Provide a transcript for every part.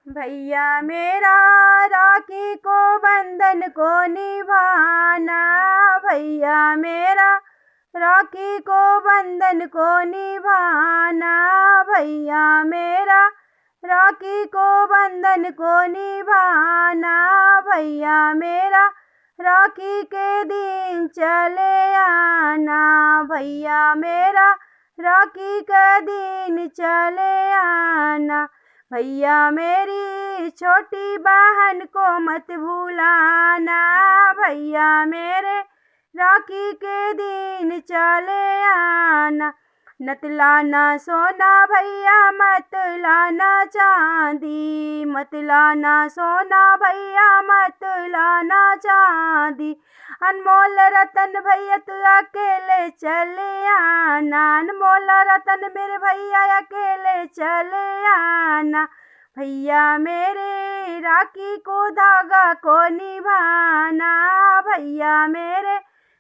भैया मेरा राखी को बंधन को निभाना, भैया मेरा राखी को बंधन को निभाना, भैया मेरा राखी को बंधन को निभाना, भैया मेरा राखी के दिन चले आना, भैया मेरा राखी का दिन चले आना। भैया मेरी छोटी बहन को मत भुलाना, भैया मेरे राखी के दिन चले आना। मत लाना सोना भैया मत लाना चांदी, मत लाना सोना भैया मत लाना चांदी। अनमोल रतन भैया तू अकेले चले आना, अनमोल रतन मेरे भैया अकेले चले आना। भैया मेरे राखी को धागा को निभाना, भैया मेरे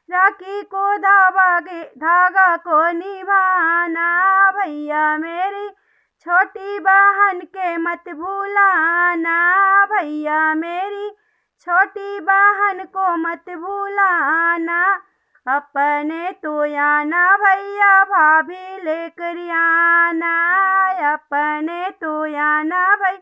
राखी को धागा को निभाना, भैया मेरी छोटी बहन के मत भुलाना, भैया मेरी छोटी बहन को मत भुलाना। अपने तो आना भैया भाभी लेकर आना, अपने तो आना भाई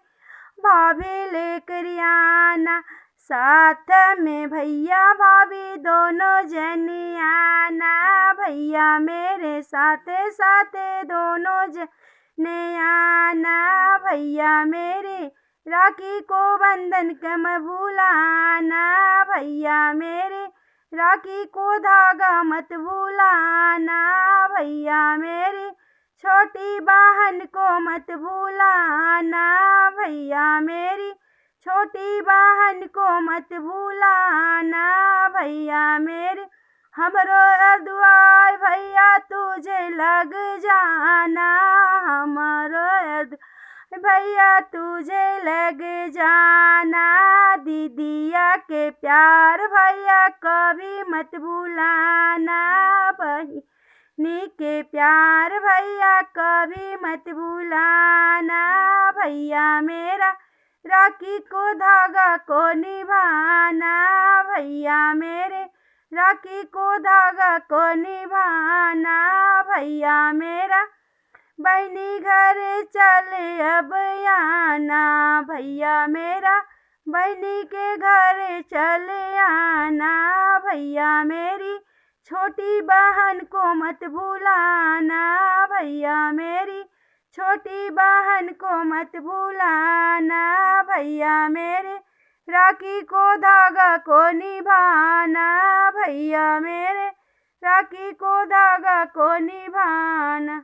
भाभी लेकर आना। साथ में भैया भाभी दोनों जने आना, भैया मेरे साथ साथ दोनों जने आना। भैया मेरे राखी को बंधन कम भुलाना, भैया मेरे राखी को धागा मत भुलाना, भैया मेरी छोटी बहन को मत भुलाना, भैया मेरी छोटी बहन को मत भुलाना। भैया मेरे हमरो अर्दुआई भैया तुझे लग जाना, हमारो भैया तुझे लग जाना। दीदिया के प्यार भैया कभी मत भुलाना, बहिनी के प्यार भैया कभी मत भुलाना। भैया मेरा राखी को धागा को निभाना, भैया मेरे राखी को धागा को निभाना। भैया मेरा बहनी घर चले अब आना, भैया मेरा बहनी के घर चले आना। भैया मेरी छोटी बहन को मत भुलाना, भैया मेरी छोटी बहन को मत भुलाना। भैया मेरे राखी को धागा को निभाना, भैया मेरे राखी को धागा को निभाना।